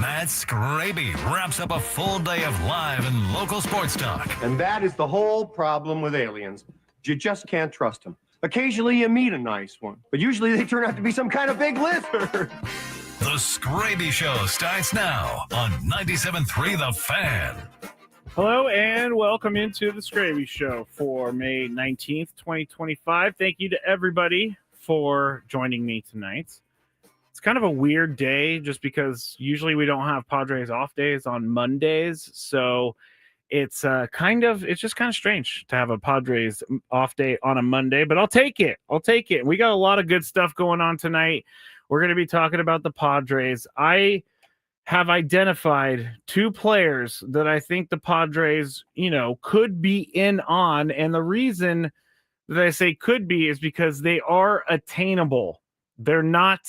Matt Skraby wraps up a full day of live and local sports talk. And that is the whole problem with aliens. You just can't trust them. Occasionally you meet a nice one, but usually they turn out to be some kind of big lizard. The Skraby Show starts now on 97.3 The Fan. Hello and welcome into the Skraby Show for May 19th, 2025. Thank you to everybody for joining me tonight. It's kind of a weird day just because usually we don't have Padres off days on Mondays. So it's just kind of strange to have a Padres off day on a Monday, but I'll take it. We got a lot of good stuff going on tonight. We're going to be talking about the Padres. I have identified two players that I think the Padres, could be in on. And the reason that I say could be is because they are attainable. They're not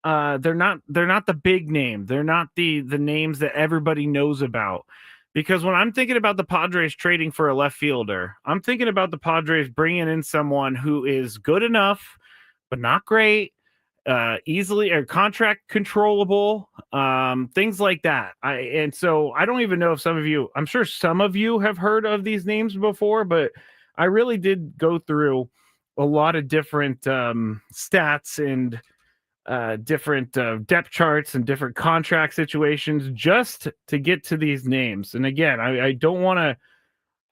the big name. They're not the names that everybody knows about. Because when I'm thinking about the Padres trading for a left fielder, I'm thinking about the Padres bringing in someone who is good enough, but not great, easily or contract controllable, things like that. And so I don't even know if I'm sure some of you have heard of these names before, but I really did go through a lot of different stats and different depth charts and different contract situations just to get to these names. And again, I don't want to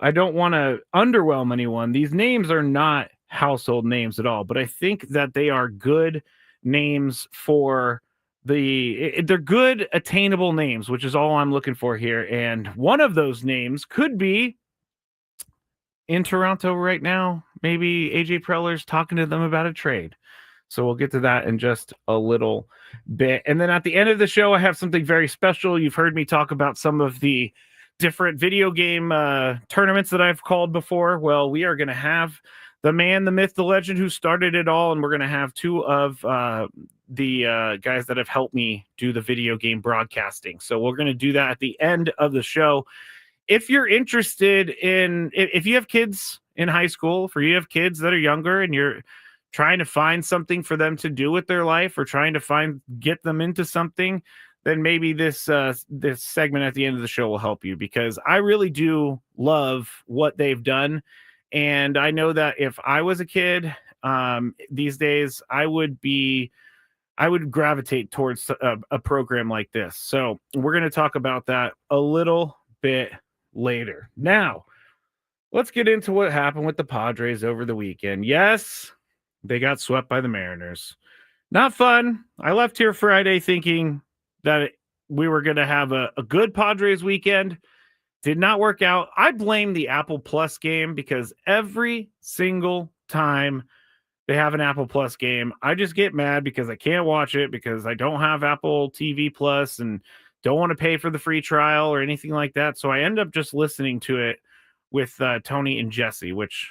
underwhelm anyone. These names are not household names at all, but I think that they are good names they're good attainable names, which is all I'm looking for here. And one of those names could be in Toronto right now. Maybe AJ Preller's talking to them about a trade. So we'll get to that in just a little bit. And then at the end of the show, I have something very special. You've heard me talk about some of the different video game tournaments that I've called before. Well, we are going to have the man, the myth, the legend who started it all. And we're going to have two of the guys that have helped me do the video game broadcasting. So we're going to do that at the end of the show. If you're interested if you have kids in high school, if you have kids that are younger and you're trying to find something for them to do with their life or trying to get them into something, then maybe this segment at the end of the show will help you, because I really do love what they've done. And I know that if I was a kid these days, I would gravitate towards a program like this. So we're going to talk about that a little bit later. Now, let's get into what happened with the Padres over the weekend. Yes, they got swept by the Mariners. Not fun. I left here Friday thinking that we were going to have a good Padres weekend. Did not work out. I blame the Apple Plus game, because every single time they have an Apple Plus game, I just get mad because I can't watch it because I don't have Apple TV Plus and don't want to pay for the free trial or anything like that. So I end up just listening to it with Tony and Jesse, which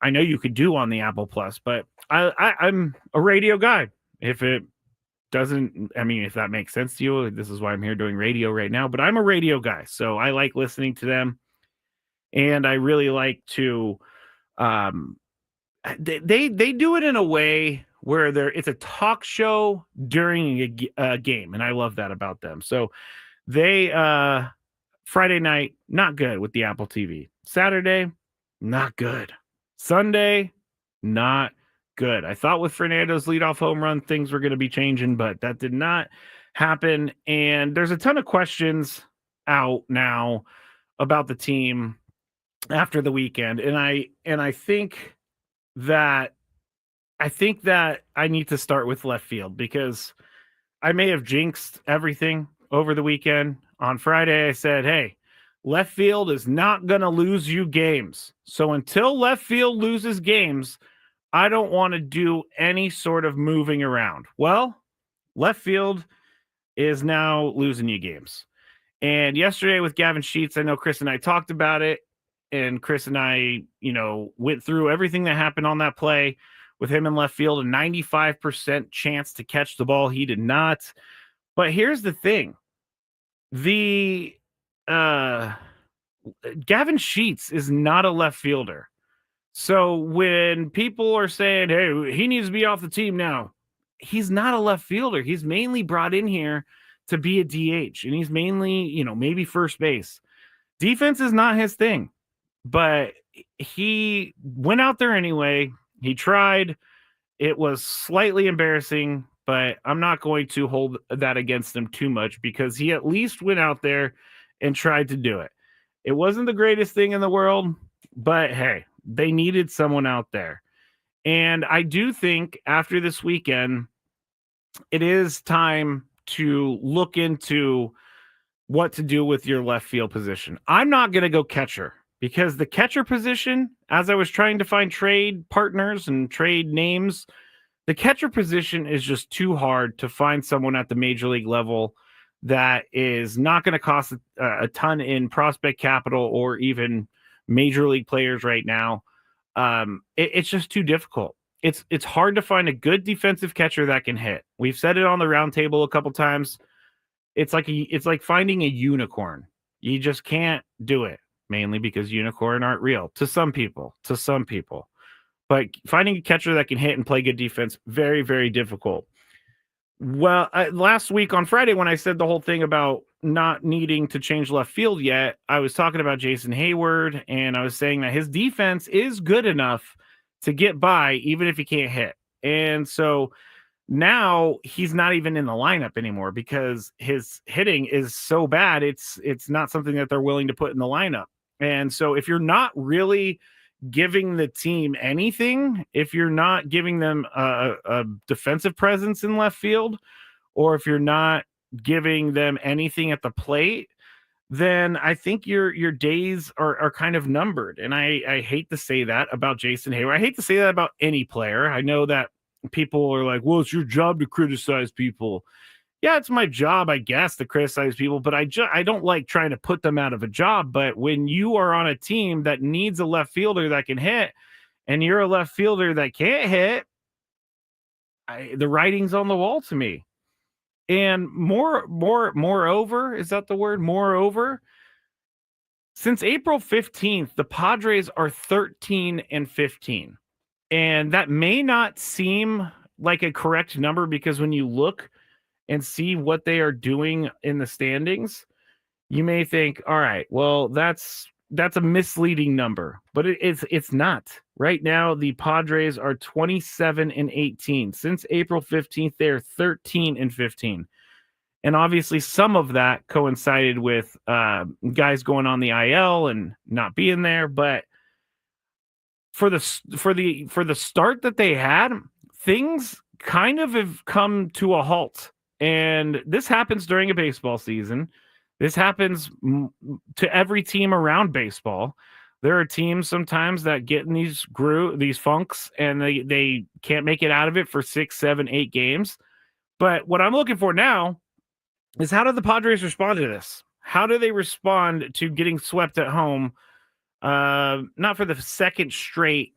I know you could do on the Apple Plus, but I'm a radio guy. If that makes sense to you, this is why I'm here doing radio right now, but I'm a radio guy. So I like listening to them, and I really like to, they do it in a way where it's a talk show during a game. And I love that about them. So they, Friday night, not good with the Apple TV. Saturday, not good. Sunday, not good. I thought with Fernando's leadoff home run, things were going to be changing, but that did not happen. And there's a ton of questions out now about the team after the weekend. And I think that I need to start with left field, because I may have jinxed everything over the weekend. On Friday, I said, hey, left field is not going to lose you games. So until left field loses games, I don't want to do any sort of moving around. Well, left field is now losing you games. And yesterday with Gavin Sheets, I know Chris and I talked about it. And Chris and I, went through everything that happened on that play with him in left field, a 95% chance to catch the ball. He did not. But here's the thing. Gavin Sheets is not a left fielder. So when people are saying, hey, he needs to be off the team now, he's not a left fielder. He's mainly brought in here to be a DH, and he's mainly, maybe first base. Defense is not his thing, but he went out there anyway. He tried. It was slightly embarrassing, but I'm not going to hold that against him too much because he at least went out there and tried to do it. It wasn't the greatest thing in the world, but hey, they needed someone out there. And I do think after this weekend, it is time to look into what to do with your left field position. I'm not going to go catcher because the catcher position, as I was trying to find trade partners and trade names, the catcher position is just too hard to find someone at the major league level that is not going to cost a ton in prospect capital or even major league players right now. It's just too difficult. It's hard to find a good defensive catcher that can hit. We've said it on the roundtable a couple times. It's like finding a unicorn. You just can't do it, mainly because unicorn aren't real to some people. But finding a catcher that can hit and play good defense, very, very difficult. Well, last week on Friday, when I said the whole thing about not needing to change left field yet, I was talking about Jason Hayward, and I was saying that his defense is good enough to get by, even if he can't hit. And so now he's not even in the lineup anymore because his hitting is so bad. It's not something that they're willing to put in the lineup. And so if you're not really giving the team anything, if you're not giving them a defensive presence in left field, or if you're not giving them anything at the plate, then I think your days are kind of numbered. And I hate to say that about Jason Hayward. I hate to say that about any player. I know that people are like, well, it's your job to criticize people. Yeah, it's my job, I guess, to criticize people, but I don't like trying to put them out of a job. But when you are on a team that needs a left fielder that can hit, and you're a left fielder that can't hit, the writing's on the wall to me. And moreover, is that the word? Moreover, since April 15th, the Padres are 13-15. And that may not seem like a correct number because when you look and see what they are doing in the standings, you may think, all right, well, that's a misleading number, but it's not. Right now, the Padres are 27-18. Since April 15th, they're 13-15. And obviously some of that coincided with guys going on the IL and not being there, but for the start that they had, things kind of have come to a halt. And this happens during a baseball season. This happens to every team around baseball. There are teams sometimes that get in these funks and they can't make it out of it for 6, 7, 8 games. But what I'm looking for now is how do the Padres respond to this? How do they respond to getting swept at home? Not for the second straight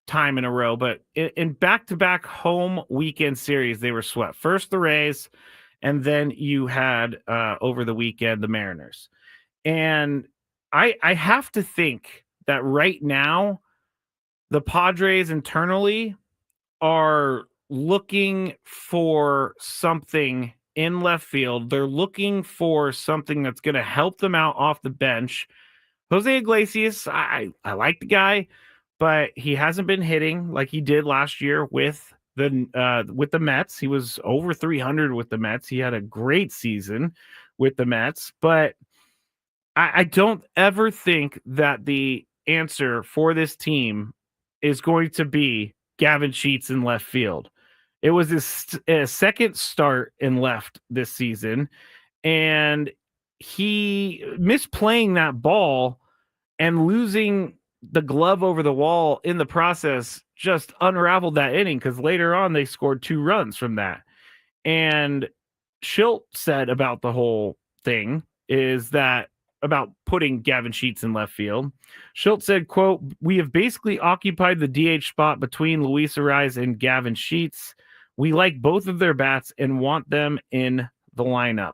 time in a row, but in back-to-back home weekend series, they were swept. First the Rays, and then you had over the weekend the Mariners. And I have to think that right now the Padres internally are looking for something in left field. They're looking for something that's going to help them out off the bench. Jose Iglesias, I like the guy, but he hasn't been hitting like he did last year with the Mets. He was over 300 with the Mets. He had a great season with the Mets, but I don't ever think that the answer for this team is going to be Gavin Sheets in left field. It was his second start in left this season, and he misplaying that ball and losing the glove over the wall in the process just unraveled that inning because later on they scored 2 runs from that. And Schilt said about the whole thing is that about putting Gavin Sheets in left field. Schilt said, quote, "We have basically occupied the DH spot between Luis Ariz and Gavin Sheets. We like both of their bats and want them in the lineup,"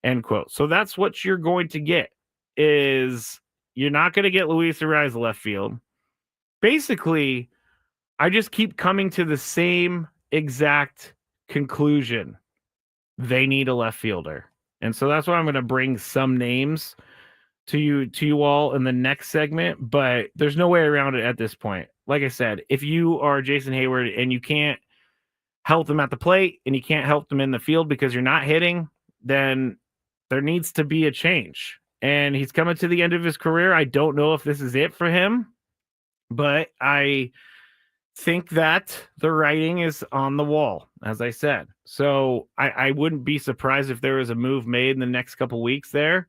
end quote. So that's what you're going to get is you're not going to get Luis Ariz left field. Basically, I just keep coming to the same exact conclusion. they need a left fielder. And so that's why I'm going to bring some names to you all in the next segment, but there's no way around it at this point. Like I said, if you are Jason Hayward and you can't help them at the plate and you can't help them in the field because you're not hitting, then there needs to be a change. And he's coming to the end of his career. I don't know if this is it for him, but I think that the writing is on the wall, as I said. So I wouldn't be surprised if there was a move made in the next couple weeks there.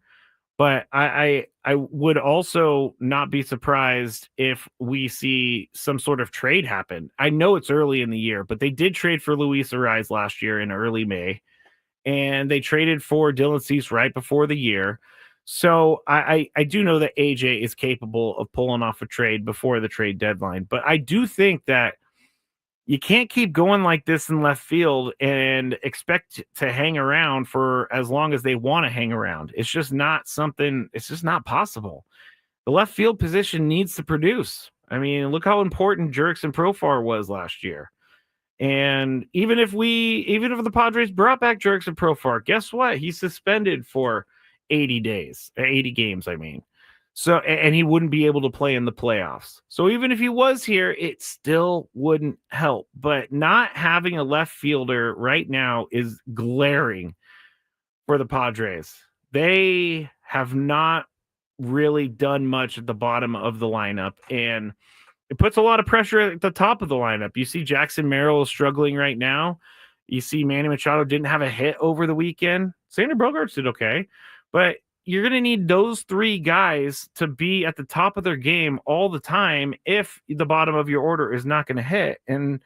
But I would also not be surprised if we see some sort of trade happen. I know it's early in the year, but they did trade for Luis Ariz last year in early May, and they traded for Dylan Cease right before the year. So I do know that AJ is capable of pulling off a trade before the trade deadline, but I do think that you can't keep going like this in left field and expect to hang around for as long as they want to hang around. It's just not something, it's just not possible. The left field position needs to produce. I mean, look how important Jurickson Profar was last year. And even if the Padres brought back Jurickson Profar, guess what? He's suspended for 80 games, I mean. So, and he wouldn't be able to play in the playoffs. So even if he was here, it still wouldn't help. But not having a left fielder right now is glaring for the Padres. They have not really done much at the bottom of the lineup, and it puts a lot of pressure at the top of the lineup. You see Jackson Merrill is struggling right now. You see Manny Machado didn't have a hit over the weekend. Xander Bogaerts did okay, but you're going to need those three guys to be at the top of their game all the time if the bottom of your order is not going to hit. And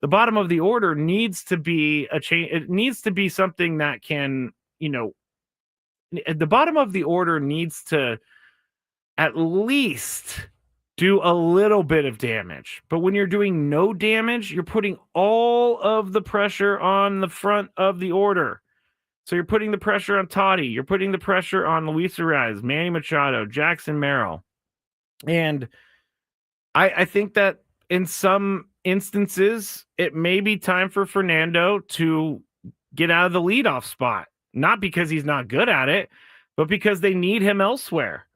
the bottom of the order needs to be a change. It needs to be something that can, the bottom of the order needs to at least do a little bit of damage. But when you're doing no damage, you're putting all of the pressure on the front of the order. So you're putting the pressure on Toddy. You're putting the pressure on Luis Ariz, Manny Machado, Jackson Merrill. And I think that in some instances, it may be time for Fernando to get out of the leadoff spot. Not because he's not good at it, but because they need him elsewhere.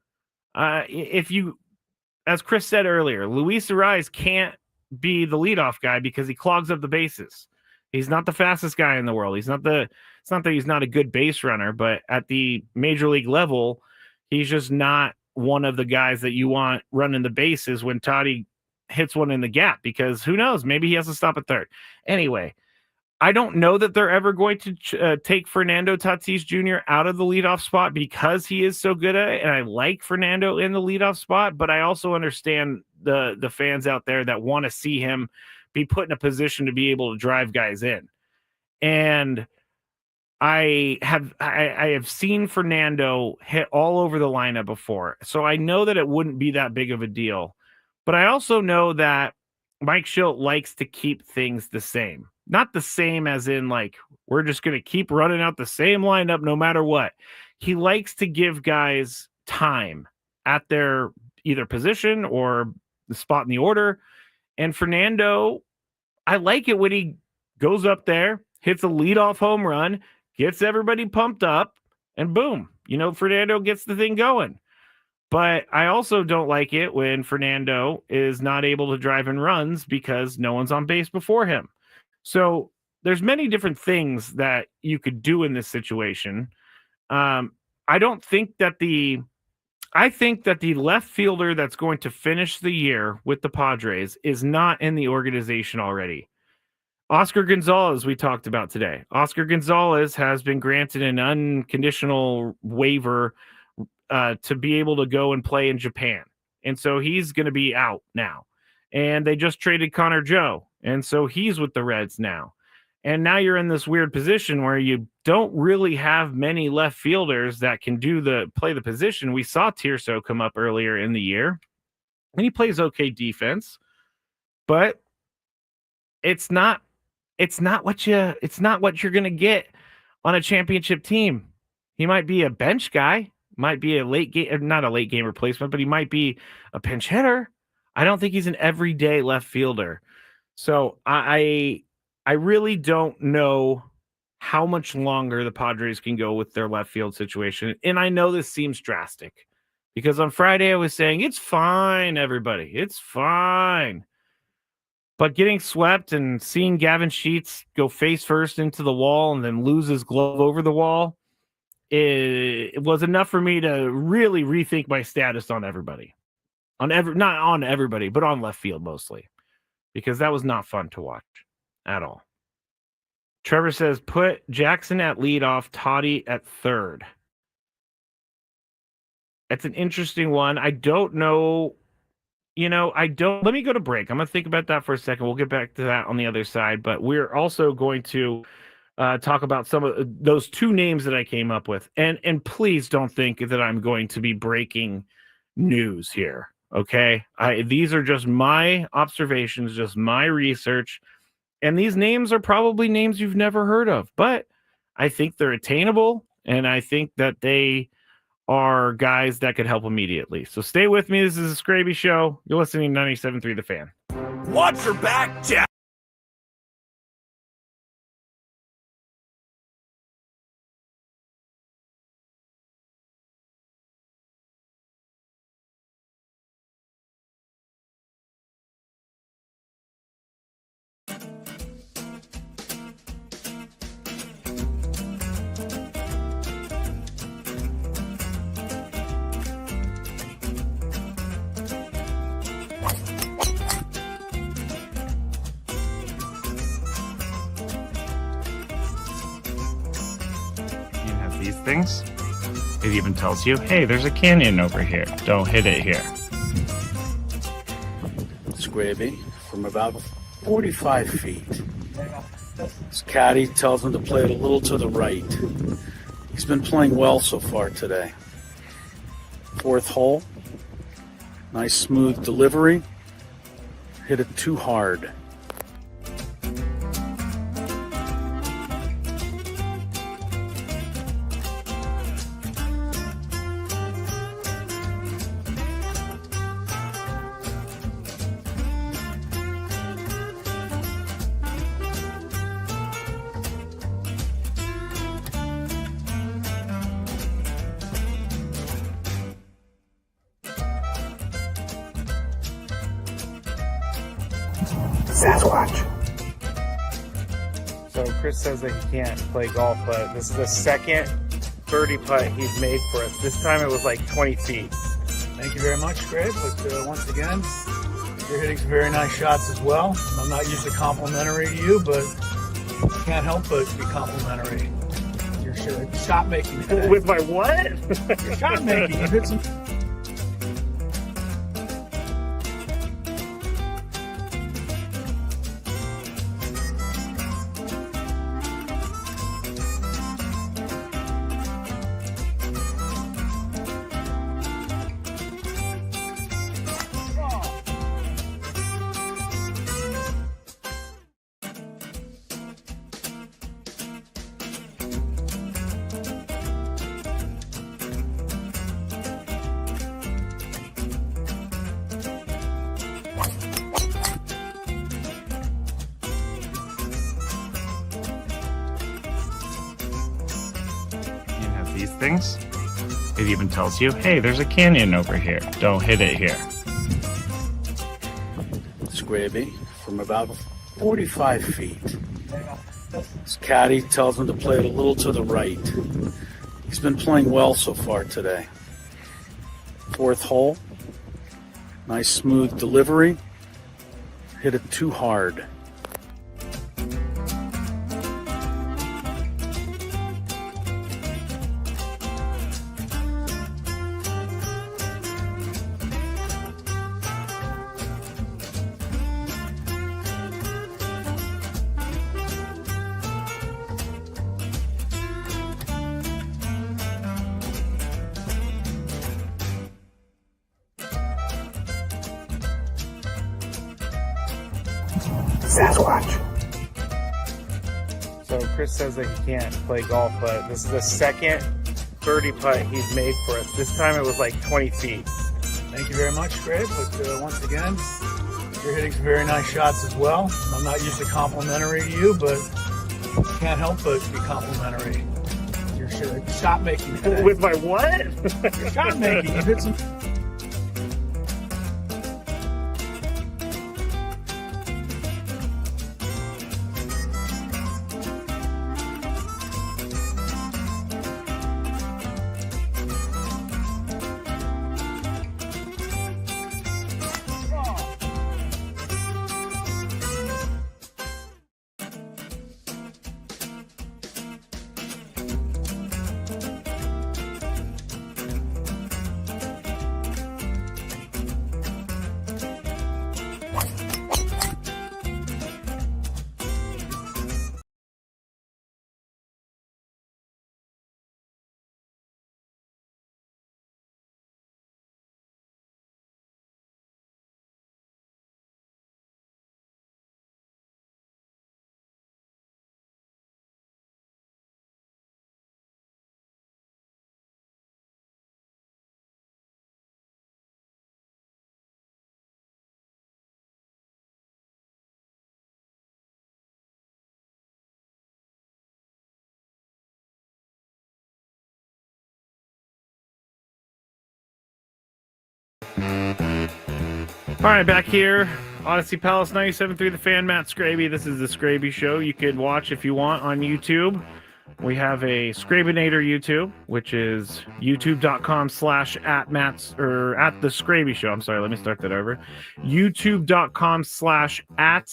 As Chris said earlier, Luis Ariz can't be the leadoff guy because he clogs up the bases. He's not the fastest guy in the world. It's not that he's not a good base runner, but at the major league level, he's just not one of the guys that you want running the bases when Toddy hits one in the gap, because who knows? Maybe he has to stop at third. Anyway, I don't know that they're ever going to take Fernando Tatis Jr. out of the leadoff spot because he is so good at it, and I like Fernando in the leadoff spot, but I also understand the fans out there that want to see him be put in a position to be able to drive guys in. And I have seen Fernando hit all over the lineup before, so I know that it wouldn't be that big of a deal. But I also know that Mike Shildt likes to keep things the same. Not the same as in, like, we're just going to keep running out the same lineup no matter what. He likes to give guys time at their either position or the spot in the order. And Fernando, I like it when he goes up there, hits a leadoff home run, gets everybody pumped up, and boom, Fernando gets the thing going. But I also don't like it when Fernando is not able to drive in runs because no one's on base before him. So there's many different things that you could do in this situation. I think that the left fielder that's going to finish the year with the Padres is not in the organization already. Oscar Gonzalez, we talked about today. Oscar Gonzalez has been granted an unconditional waiver to be able to go and play in Japan. And so he's going to be out now. And they just traded Connor Joe. And so he's with the Reds now. And now you're in this weird position where you don't really have many left fielders that can play the position. We saw Tirso come up earlier in the year, and he plays okay defense, but it's not what you're going to get on a championship team. He might be a bench guy, might be not a late game replacement, but he might be a pinch hitter. I don't think he's an everyday left fielder. So I really don't know how much longer the Padres can go with their left field situation. And I know this seems drastic because on Friday I was saying, it's fine, everybody. It's fine. But getting swept and seeing Gavin Sheets go face first into the wall and then lose his glove over the wall, it was enough for me to really rethink my status on everybody. Not on everybody, but on left field mostly. Because that was not fun to watch at all. Trevor says, put Jackson at leadoff, Toddy at third. That's an interesting one. I don't know. Let me go to break. I'm going to think about that for a second. We'll get back to that on the other side. But we're also going to talk about some of those two names that I came up with. And please don't think that I'm going to be breaking news here. Okay? These are just my observations, just my research. And these names are probably names you've never heard of. But I think they're attainable. And I think that they are guys that could help immediately. So stay with me. This is the Skraby Show. You're listening to 97.3 The Fan. Watch your back, Jack. These things, it even tells you, hey, there's a canyon over here. Don't hit it here. Skraby from about 45 feet. His caddy tells him to play it a little to the right. He's been playing well so far today. Fourth hole. Nice smooth delivery. Hit it too hard. Sasquatch. So Chris says that he can't play golf, but this is the second birdie putt he's made for us. This time it was like 20 feet. Thank you very much, Greg. But once again, you're hitting some very nice shots as well. I'm not usually complimentary to you, but I can't help but be complimentary. Your shot making today. With my what? Your shot making. You hit some. These things, it even tells you, hey, there's a canyon over here. Don't hit it here. Skraby from about 45 feet. His caddy tells him to play it a little to the right. He's been playing well so far today. Fourth hole. Nice smooth delivery. Hit it too hard. Sasquatch. So Chris says that he can't play golf, but this is the second birdie putt he's made for us. This time it was like 20 feet. Thank you very much, Greg. But once again, you're hitting some very nice shots as well. I'm not usually complimentary to you, but Can't help but be complimentary. Your shot making today. With my what? Your shot making. You hit some. All right, back here, Odyssey Palace 97.3 The Fan, Matt Skraby. This is the Skraby Show. You can watch if you want on YouTube. We have a Skrabinator YouTube, which is youtube.com/@Matt's or at the Skraby Show. I'm sorry, let me start that over. youtube.com/@the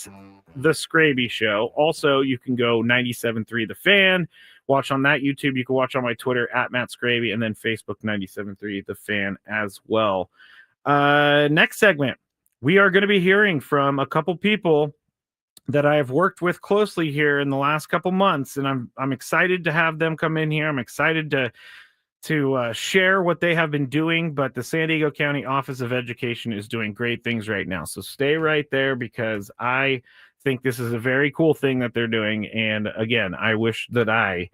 Skraby Show. Also, you can go 97.3 The Fan. Watch on that YouTube. You can watch on my Twitter @Matt Skraby, and then Facebook 97.3 The Fan as well. Next segment, we are going to be hearing from a couple people that I have worked with closely here in the last couple months, and I'm excited to have them come in here. I'm excited to share what they have been doing, but the San Diego County Office of Education is doing great things right now. So stay right there, because I think this is a very cool thing that they're doing. And again, I wish that I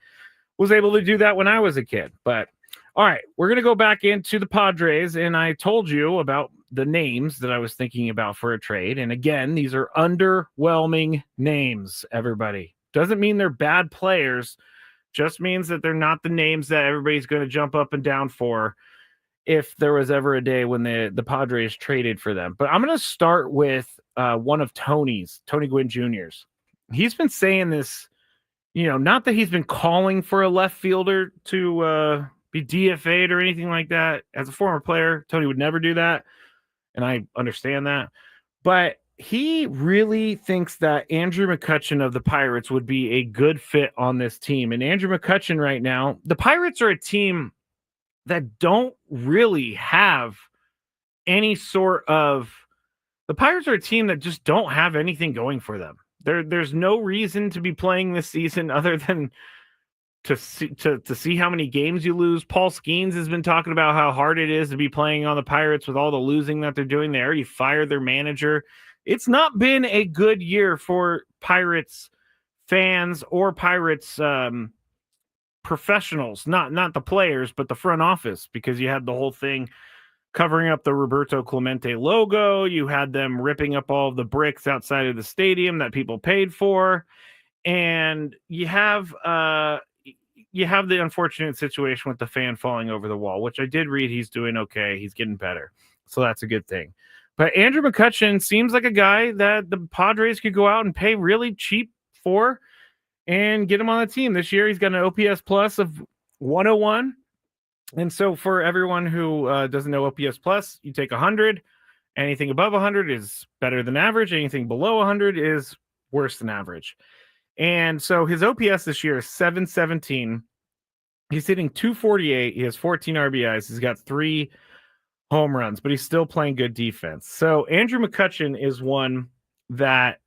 was able to do that when I was a kid. But all right, we're going to go back into the Padres, and I told you about the names that I was thinking about for a trade. And again, these are underwhelming names, everybody. Doesn't mean they're bad players, just means that they're not the names that everybody's going to jump up and down for if there was ever a day when the Padres traded for them. But I'm going to start with one of Tony Gwynn Jr.'s. He's been saying this, not that he's been calling for a left fielder to be DFA'd or anything like that. As a former player, Tony would never do that, and I understand that. But he really thinks that Andrew McCutchen of the Pirates would be a good fit on this team. And Andrew McCutchen right now, the Pirates are a team that don't really have any sort of – the Pirates are a team that just don't have anything going for them. There's no reason to be playing this season other than – to see how many games you lose. Paul Skeens has been talking about how hard it is to be playing on the Pirates with all the losing that they're doing. They already fired their manager. It's not been a good year for Pirates fans or Pirates professionals, not the players, but the front office, because you had the whole thing covering up the Roberto Clemente logo. You had them ripping up all of the bricks outside of the stadium that people paid for. And you have the unfortunate situation with the fan falling over the wall, which I did read. He's doing okay. He's getting better. So that's a good thing. But Andrew McCutchen seems like a guy that the Padres could go out and pay really cheap for and get him on the team. This year, he's got an OPS plus of 101. And so for everyone who doesn't know OPS plus, you take 100. Anything above 100 is better than average. Anything below 100 is worse than average. And so his OPS this year is 717. He's hitting 248. He has 14 RBIs. He's got 3 home runs, but he's still playing good defense. So Andrew McCutchen is one that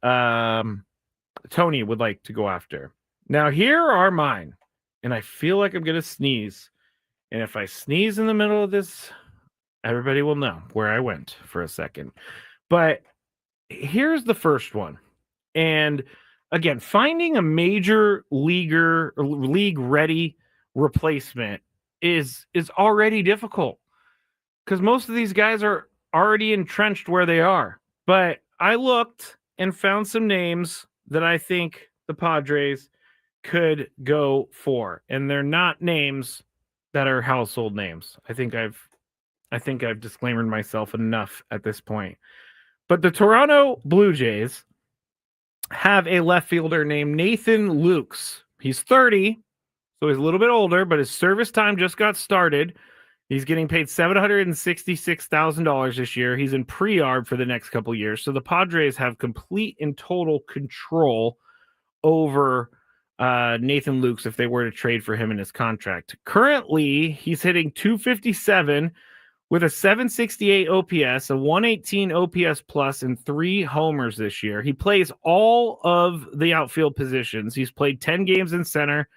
Tony would like to go after. Now, here are mine, and I feel like I'm going to sneeze. And if I sneeze in the middle of this, everybody will know where I went for a second. But here's the first one. And again, finding a major league-ready replacement is already difficult because most of these guys are already entrenched where they are. But I looked and found some names that I think the Padres could go for, and they're not names that are household names. I think I've disclaimed myself enough at this point. But the Toronto Blue Jays have a left fielder named Nathan Lukes. He's 30, so he's a little bit older, but his service time just got started. He's getting paid $766,000 this year. He's in pre-arb for the next couple years. So the Padres have complete and total control over Nathan Lukes if they were to trade for him in his contract. Currently, he's hitting .257 with a 768 OPS, a 118 OPS plus, and 3 homers this year. He plays all of the outfield positions. He's played 10 games in center,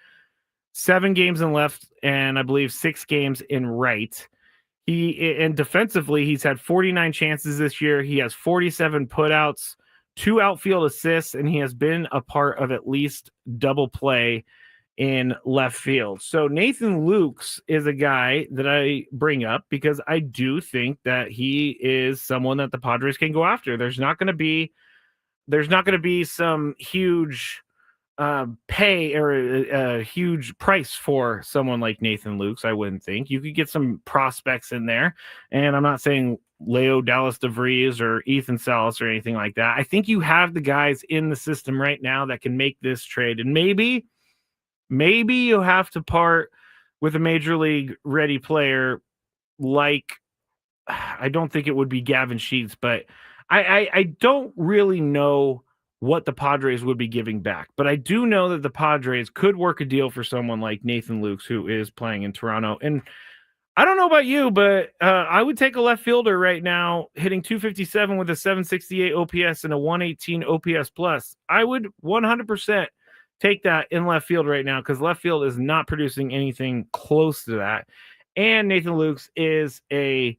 7 games in left, and I believe 6 games in right. And defensively, he's had 49 chances this year. He has 47 putouts, 2 outfield assists, and he has been a part of at least double play in left field. So Nathan Lukes is a guy that I bring up because I do think that he is someone that the Padres can go after. There's not going to be some huge pay or a huge price for someone like Nathan Lukes. I wouldn't think. You could get some prospects in there, and I'm not saying Leo Dallas DeVries or Ethan Salas or anything like that. I think you have the guys in the system right now that can make this trade, and maybe you have to part with a major league ready player like, I don't think it would be Gavin Sheets, but I don't really know what the Padres would be giving back. But I do know that the Padres could work a deal for someone like Nathan Lukes, who is playing in Toronto. And I don't know about you, but I would take a left fielder right now hitting .257 with a 768 OPS and a 118 OPS plus. I would 100% take that in left field right now because left field is not producing anything close to that. And Nathan Lukes is a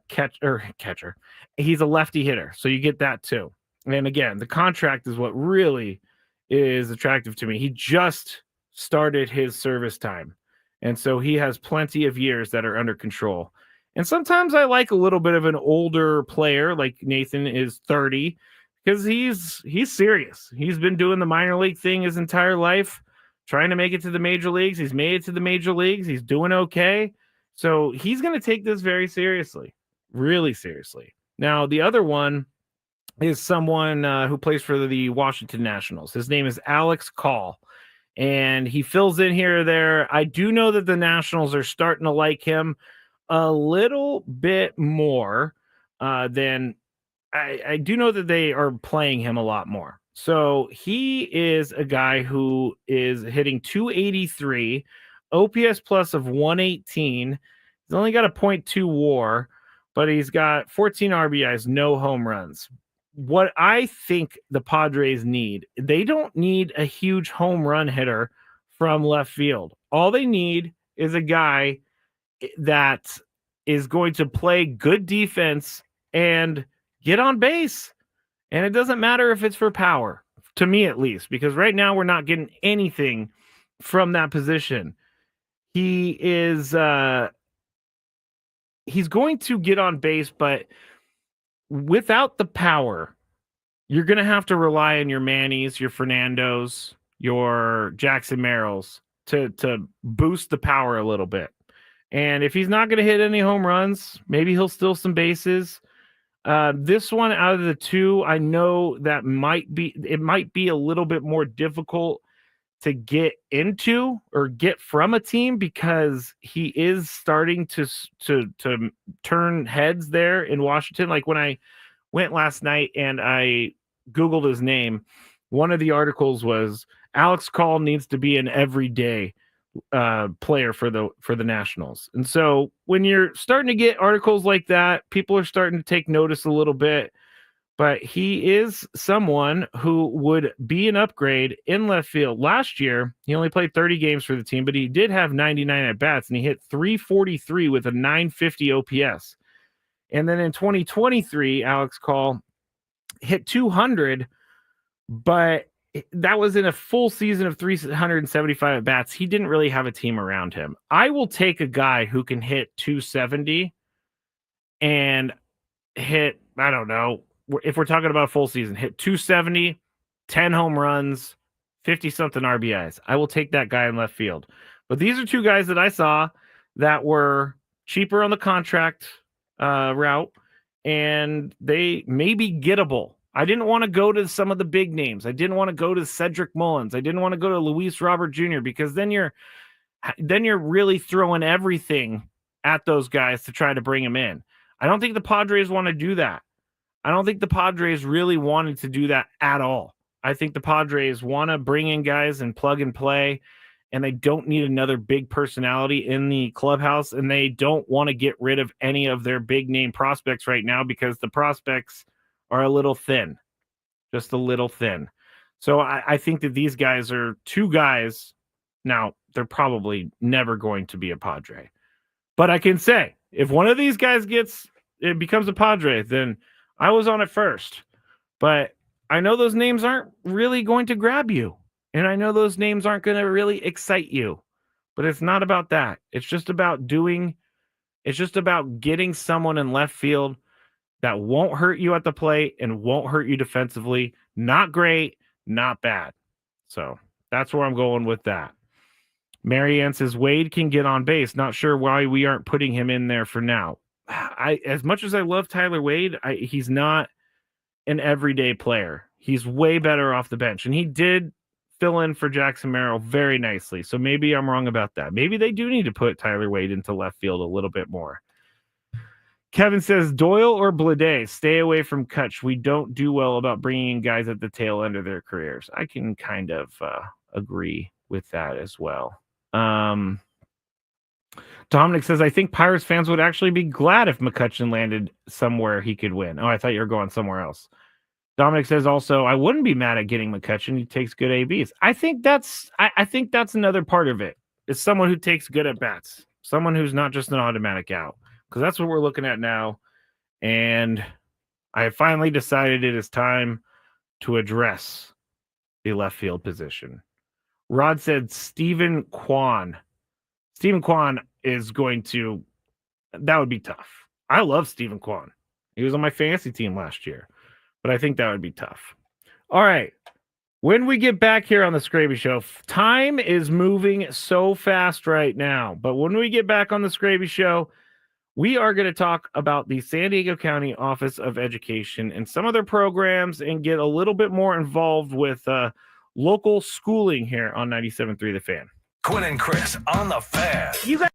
catcher. He's a lefty hitter, so you get that too. And again, the contract is what really is attractive to me. He just started his service time, and so he has plenty of years that are under control. And sometimes I like a little bit of an older player, like Nathan is 30, because he's serious. He's been doing the minor league thing his entire life, trying to make it to the major leagues. He's made it to the major leagues. He's doing okay. So he's going to take this very seriously, really seriously. Now, the other one is someone who plays for the Washington Nationals. His name is Alex Call, and he fills in here or there. I do know that the Nationals are starting to like him a little bit more than I do know that they are playing him a lot more. So he is a guy who is hitting .283, OPS plus of 118. He's only got a .2 WAR, but he's got 14 RBIs, no home runs. What I think the Padres need, they don't need a huge home run hitter from left field. All they need is a guy that is going to play good defense and get on base. And it doesn't matter if it's for power, to me at least, because right now we're not getting anything from that position. He is he's going to get on base, but without the power, you're going to have to rely on your Mannies, your Fernandos, your Jackson Merrills to boost the power a little bit. And if he's not going to hit any home runs, maybe he'll steal some bases. This one out of the two, I know that it might be a little bit more difficult to get into or get from a team because he is starting to turn heads there in Washington. Like when I went last night and I Googled his name, one of the articles was Alex Call needs to be an everyday player for the Nationals. And so when you're starting to get articles like that, people are starting to take notice a little bit. But he is someone who would be an upgrade in left field. Last year, he only played 30 games for the team, but he did have 99 at-bats, and he hit .343 with a 950 OPS. And then in 2023, Alex Call hit 200, but that was in a full season of 375 at-bats. He didn't really have a team around him. I will take a guy who can hit 270 and hit, I don't know, if we're talking about a full season, hit 270, 10 home runs, 50-something RBIs. I will take that guy in left field. But these are two guys that I saw that were cheaper on the contract route, and they may be gettable. I didn't want to go to some of the big names. I didn't want to go to Cedric Mullins. I didn't want to go to Luis Robert Jr. because then you're really throwing everything at those guys to try to bring them in. I don't think the Padres want to do that. I don't think the Padres really wanted to do that at all. I think the Padres want to bring in guys and plug and play, and they don't need another big personality in the clubhouse, and they don't want to get rid of any of their big name prospects right now because the prospects are a little thin, just a little thin. So I think that these guys are two guys. Now, they're probably never going to be a Padre. But I can say, if one of these guys becomes a Padre, then I was on it first. But I know those names aren't really going to grab you. And I know those names aren't going to really excite you. But it's not about that. It's just about getting someone in left field that won't hurt you at the plate and won't hurt you defensively. Not great, not bad. So that's where I'm going with that. Marianne says Wade can get on base. Not sure why we aren't putting him in there for now. As much as I love Tyler Wade, he's not an everyday player. He's way better off the bench, and he did fill in for Jackson Merrill very nicely. So maybe I'm wrong about that. Maybe they do need to put Tyler Wade into left field a little bit more. Kevin says Doyle or Blade, stay away from Kutch. We don't do well about bringing in guys at the tail end of their careers. I can kind of agree with that as well. Dominic says, I think Pirates fans would actually be glad if McCutchen landed somewhere he could win. Oh, I thought you were going somewhere else. Dominic says also, I wouldn't be mad at getting McCutchen. He takes good ABs. I think that's another part of it. It's someone who takes good at bats, someone who's not just an automatic out, because that's what we're looking at now. And I finally decided it is time to address the left field position. Rod said Stephen Kwan. Stephen Kwan is going to, that would be tough. I love Stephen Kwan. He was on my fantasy team last year, but I think that would be tough. All right. When we get back here on the Skraby Show, time is moving so fast right now, but when we get back on the Skraby Show, we are going to talk about the San Diego County Office of Education and some of their programs and get a little bit more involved with local schooling here on 97.3 The Fan. Quinn and Chris on The Fan. You guys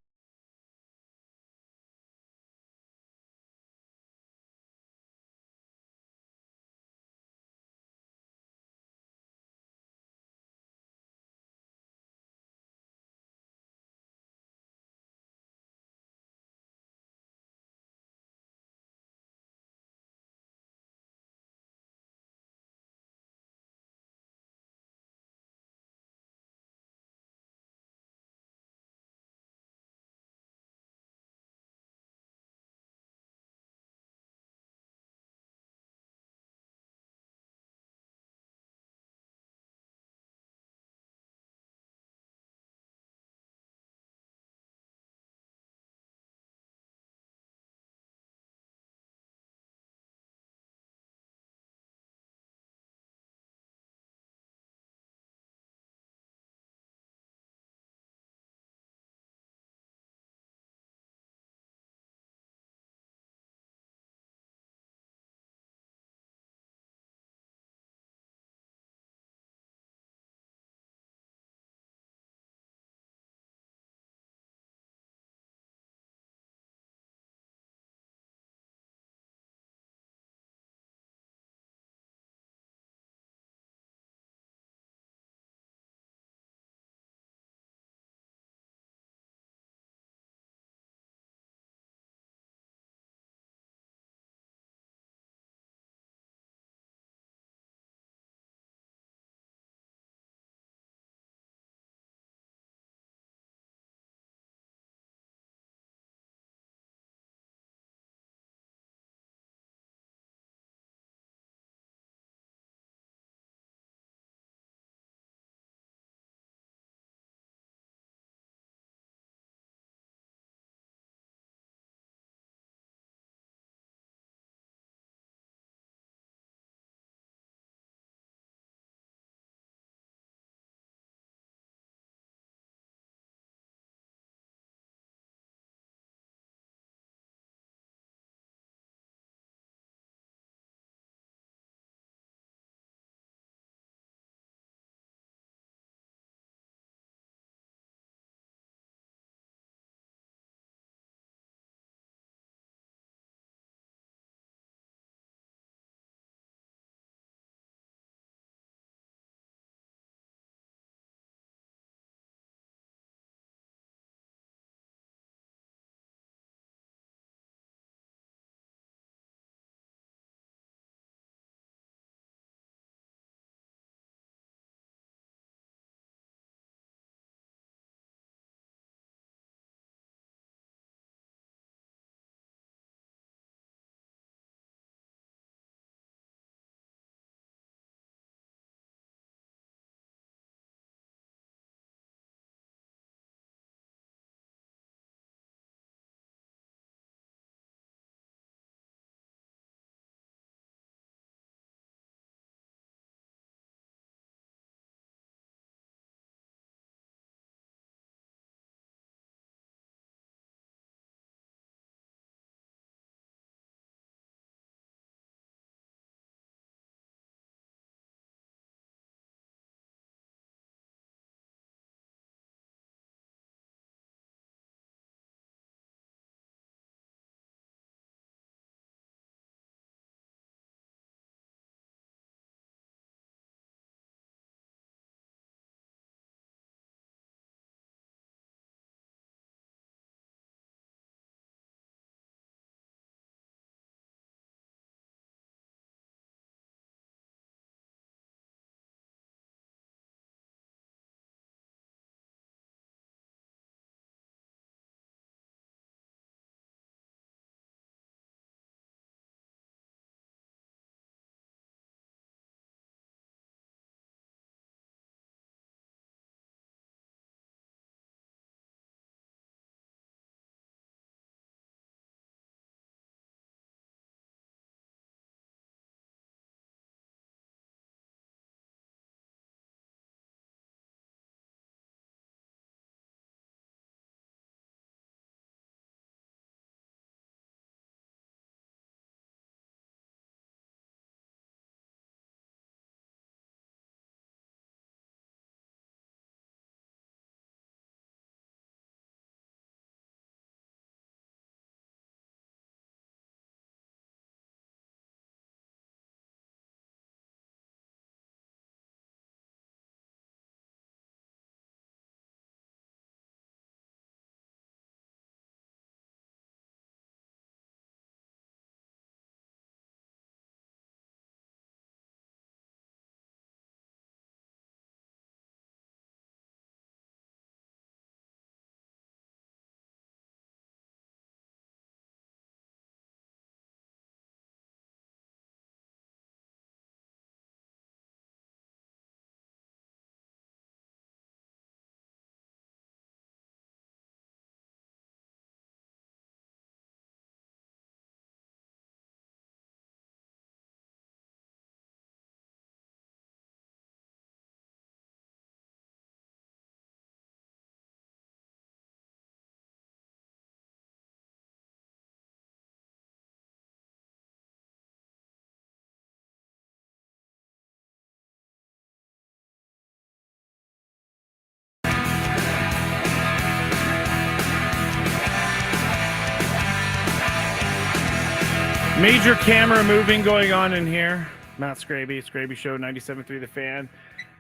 Major camera moving going on in here. Matt Skraby, Skraby Show, 97.3 The Fan.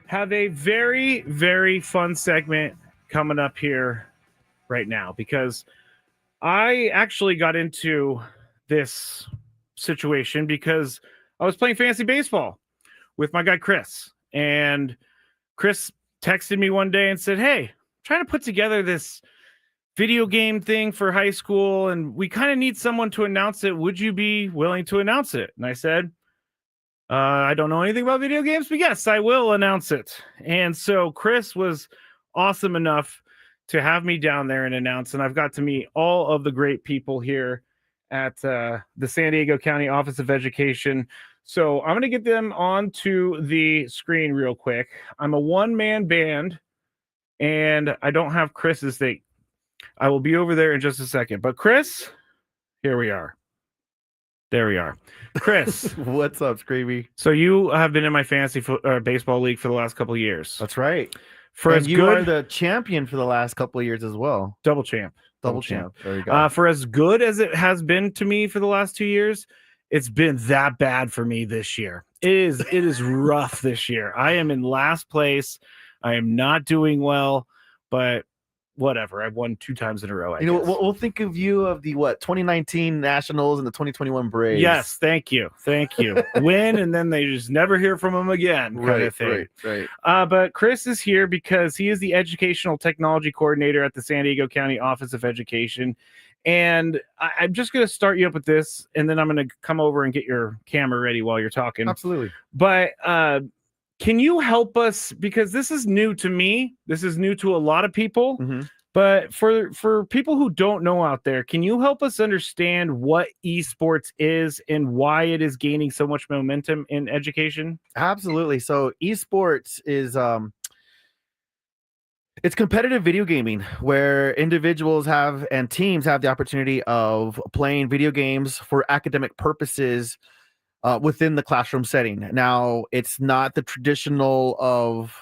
Have a very, very fun segment coming up here right now because I actually got into this situation because I was playing fantasy baseball with my guy Chris. And Chris texted me one day and said, hey, I'm trying to put together this video game thing for high school, and we kind of need someone to announce it. Would you be willing to announce it? And I said, I don't know anything about video games, but yes, I will announce it. And so Chris was awesome enough to have me down there and announce, and I've got to meet all of the great people here at the San Diego County Office of Education. So I'm going to get them onto the screen real quick. I'm a one-man band, and I don't have Chris's thing. I will be over there in just a second. But Chris, here we are. There we are. Chris. What's up, Skraby? So you have been in my fantasy baseball league for the last couple of years. That's right. For and as you good, are the champion for the last couple of years as well. double champ. Double champ. There you go. For as good as it has been to me for the last 2 years, it's been that bad for me this year. It is rough this year. I am in last place. I am not doing well, but whatever. I've won 2 times in a row. I guess. We'll think of you of the 2019 Nationals and the 2021 Braves. Yes, thank you. Win, and then they just never hear from them again, kind of thing. Right. But Chris is here because he is the Educational Technology Coordinator at the San Diego County Office of Education. And I'm just going to start you up with this, and then I'm going to come over and get your camera ready while you're talking. Absolutely. But can you help us? Because this is new to me. This is new to a lot of people. Mm-hmm. But for people who don't know out there, can you help us understand what esports is and why it is gaining so much momentum in education? Absolutely. So esports is it's competitive video gaming where individuals have and teams have the opportunity of playing video games for academic purposes within the classroom setting. Now, it's not the traditional of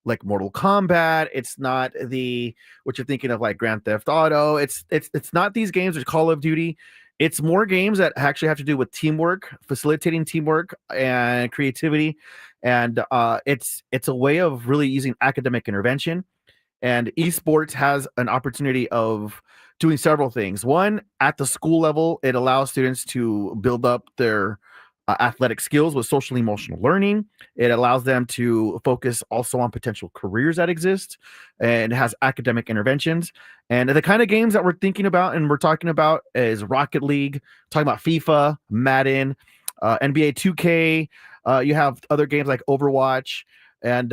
like Mortal Kombat. It's not what you're thinking of like Grand Theft Auto. It's not these games or Call of Duty. It's more games that actually have to do with teamwork, facilitating teamwork and creativity. And it's a way of really using academic intervention. And esports has an opportunity of doing several things. One, at the school level, it allows students to build up their athletic skills with social emotional learning. It allows them to focus also on potential careers that exist, and has academic interventions. And the kind of games that we're thinking about and we're talking about is Rocket League, talking about FIFA, Madden, NBA 2K. You have other games like Overwatch. And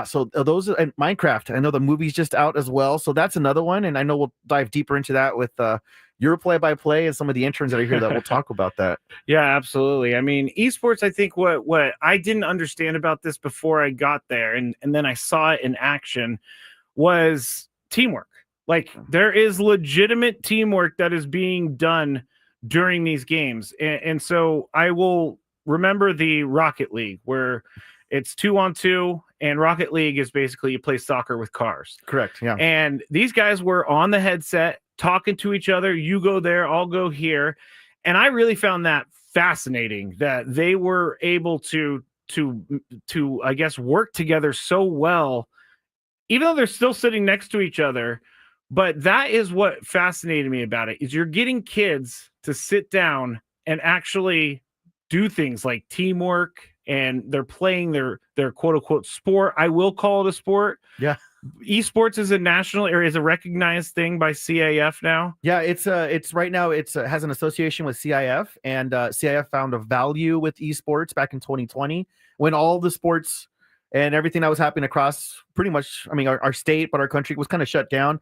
so those, and Minecraft, I know the movie's just out as well. So that's another one. And I know we'll dive deeper into that with your play-by-play and some of the interns that are here that will talk about that. Yeah, absolutely. I mean, esports, I think what I didn't understand about this before I got there, and then I saw it in action, was teamwork. Like, there is legitimate teamwork that is being done during these games. And so I will remember the Rocket League where it's 2-on-2, and Rocket League is basically you play soccer with cars. Correct. Yeah. And these guys were on the headset talking to each other. You go there, I'll go here. And I really found that fascinating that they were able to I guess work together so well, even though they're still sitting next to each other. But that is what fascinated me about it, is you're getting kids to sit down and actually do things like teamwork, and they're playing their quote unquote sport. I will call it a sport. Yeah. Esports is a national area, is a recognized thing by CAF now. Yeah, it's right now has an association with CIF, and CIF found a value with esports back in 2020 when all the sports and everything that was happening across pretty much, I mean, our state, but our country was kind of shut down.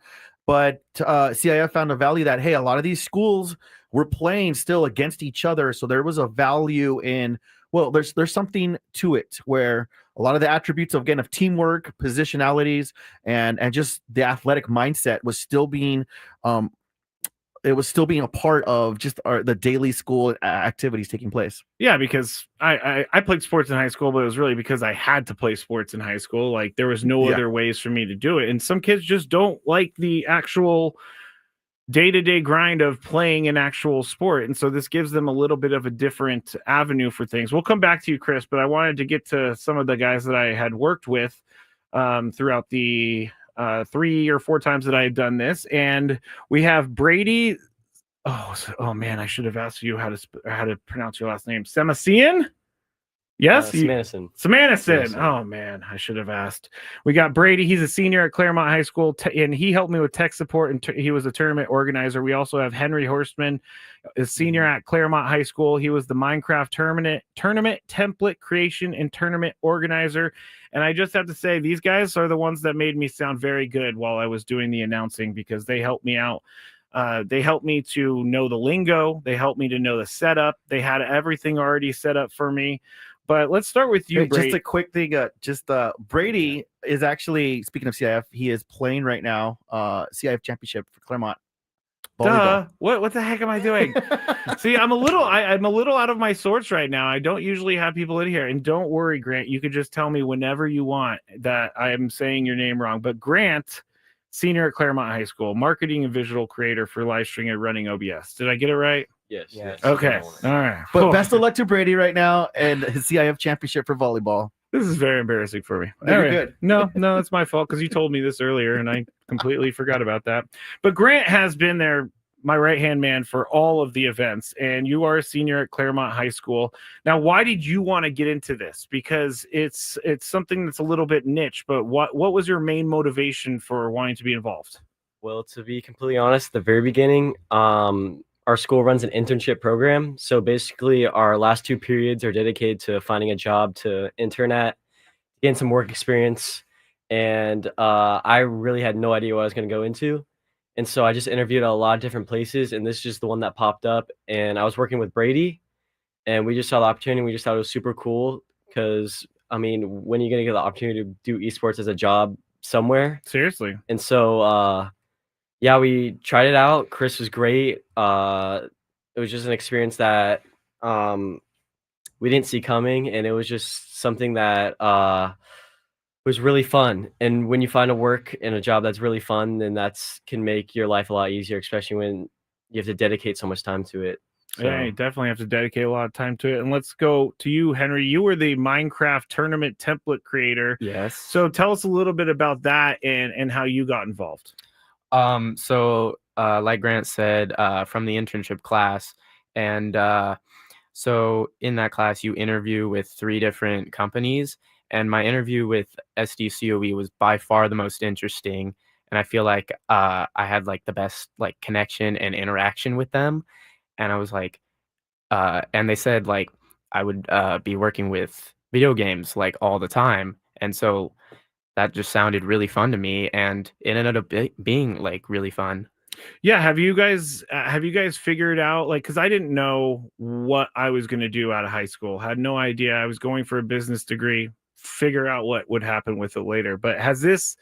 But CIF found a value that, hey, a lot of these schools were playing still against each other. So there was a value in, well, there's something to it where a lot of the attributes of teamwork, positionalities, and just the athletic mindset was still being a part of just the daily school activities taking place. Yeah, because I played sports in high school, but it was really because I had to play sports in high school. Like, there was no other ways for me to do it. And some kids just don't like the actual day-to-day grind of playing an actual sport. And so this gives them a little bit of a different avenue for things. We'll come back to you, Chris, but I wanted to get to some of the guys that I had worked with throughout the 3 or 4 times that I had done this. And we have Brady. Oh man, I should have asked you how to pronounce your last name. Semasian? Yes, Samanison. Samanison. Oh man, I should have asked. We got Brady. He's a senior at Claremont High School, and he helped me with tech support, and he was a tournament organizer. We also have Henry Horstman, a senior at Claremont High School. He was the Minecraft tournament template creation and tournament organizer. And I just have to say, these guys are the ones that made me sound very good while I was doing the announcing, because they helped me out. They helped me to know the lingo. They helped me to know the setup. They had everything already set up for me. But let's start with you, Brady. Just a quick thing. Brady is actually, speaking of CIF, he is playing right now, CIF championship for Claremont. Duh. What the heck am I doing? See, I'm a little out of my sorts right now. I don't usually have people in here. And don't worry, Grant. You could just tell me whenever you want that I am saying your name wrong. But Grant, senior at Claremont High School, marketing and visual creator for live streaming and running OBS. Did I get it right? Yes. Okay. All right. But best of luck to Brady right now and his CIF championship for volleyball. This is very embarrassing for me. Very good. No, it's my fault because you told me this earlier and I completely forgot about that. But Grant has been there, my right-hand man, for all of the events, and you are a senior at Claremont High School. Now, why did you want to get into this? Because it's something that's a little bit niche, but what was your main motivation for wanting to be involved? Well, to be completely honest, at the very beginning, our school runs an internship program. So basically our last 2 periods are dedicated to finding a job to intern at, getting some work experience. And I really had no idea what I was going to go into. And so I just interviewed at a lot of different places, and this is just the one that popped up. And I was working with Brady, and we just saw the opportunity. We just thought it was super cool because, I mean, when are you going to get the opportunity to do esports as a job somewhere? Seriously. And so, yeah, we tried it out. Chris was great. It was just an experience that we didn't see coming, and it was just something that was really fun. And when you find a work and a job that's really fun, then that's can make your life a lot easier, especially when you have to dedicate so much time to it. So, yeah, you definitely have to dedicate a lot of time to it. And let's go to you, Henry. You were the Minecraft tournament template creator. Yes. So tell us a little bit about that and how you got involved. So like Grant said, from the internship class, and so in that class you interview with 3 different companies, and my interview with SDCOE was by far the most interesting, and I feel like I had like the best like connection and interaction with them. And I was like, and they said like I would be working with video games like all the time, and so that just sounded really fun to me, and it ended up being like really fun. Yeah, have you guys figured out, like, because I didn't know what I was going to do out of high school, had no idea. I was going for a business degree, figure out what would happen with it later. But has this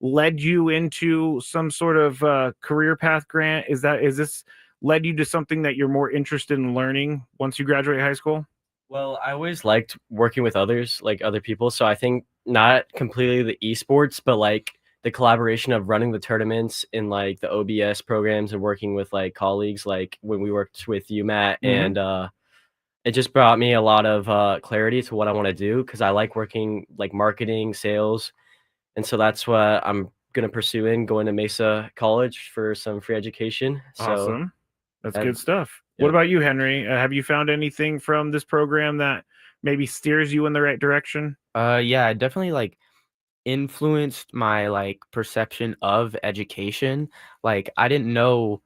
led you into some sort of career path, Grant? Is this led you to something that you're more interested in learning once you graduate high school? well, I always liked working with others, like other people. So I think not completely the esports, but like the collaboration of running the tournaments in like the OBS programs and working with like colleagues, like when we worked with UMAT, and it just brought me a lot of clarity to what I want to do, because I like working like marketing, sales, and so that's what I'm gonna pursue in going to Mesa College for some free education. Awesome. That's good that's- stuff. yeah. What about you, Henry? Have you found anything from this program that maybe steers you in the right direction? Yeah, it definitely like influenced my like perception of education. Like I didn't know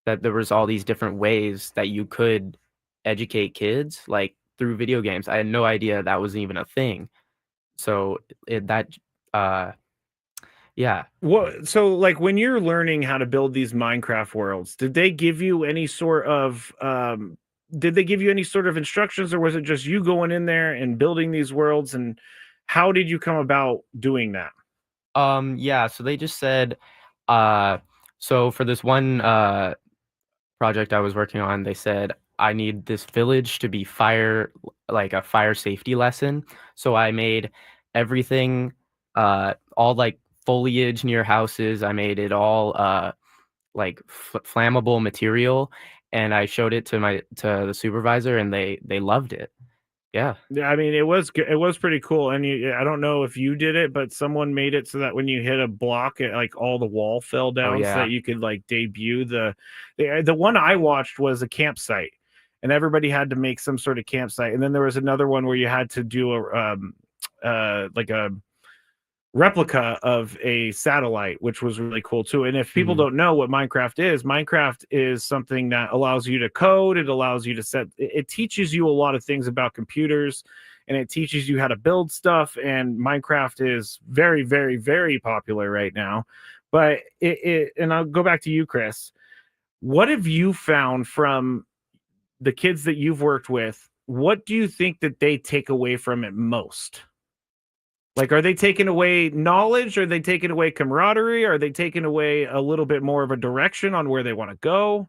that there was all these different ways that you could educate kids like through video games. I had no idea that was even a thing. So yeah. So like when you're learning how to build these Minecraft worlds, did they give you any sort of instructions, or was it just you going in there and building these worlds? And how did you come about doing that? Yeah, so they just said so for this one project I was working on, they said I need this village to be like a fire safety lesson. So I made everything all like foliage near houses. I made it all like flammable material, and I showed it to the supervisor, and they loved it. Yeah. Yeah, I mean, it was pretty cool, and I don't know if you did it, but someone made it so that when you hit a block, it like all the wall fell down, so yeah. that you could like debut the one I watched was a campsite, and everybody had to make some sort of campsite, and then there was another one where you had to do like a replica of a satellite, which was really cool too. And if people don't know what Minecraft is something that allows you to code. It allows you to it teaches you a lot of things about computers, and it teaches you how to build stuff. And Minecraft is very, very, very popular right now. But and I'll go back to you, Chris. What have you found from the kids that you've worked with? What do you think that they take away from it most? Like, are they taking away knowledge? Are they taking away camaraderie? Are they taking away a little bit more of a direction on where they want to go?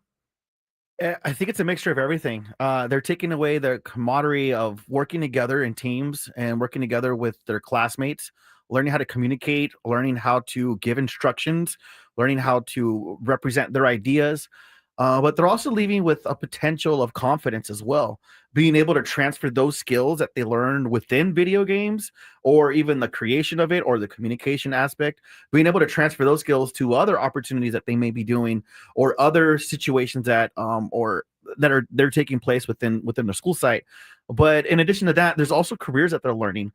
I think it's a mixture of everything. They're taking away the camaraderie of working together in teams and working together with their classmates, learning how to communicate, learning how to give instructions, learning how to represent their ideas. But they're also leaving with a potential of confidence as well, being able to transfer those skills that they learned within video games, or even the creation of it or the communication aspect, being able to transfer those skills to other opportunities that they may be doing, or other situations that they're taking place within the school site. But in addition to that, there's also careers that they're learning.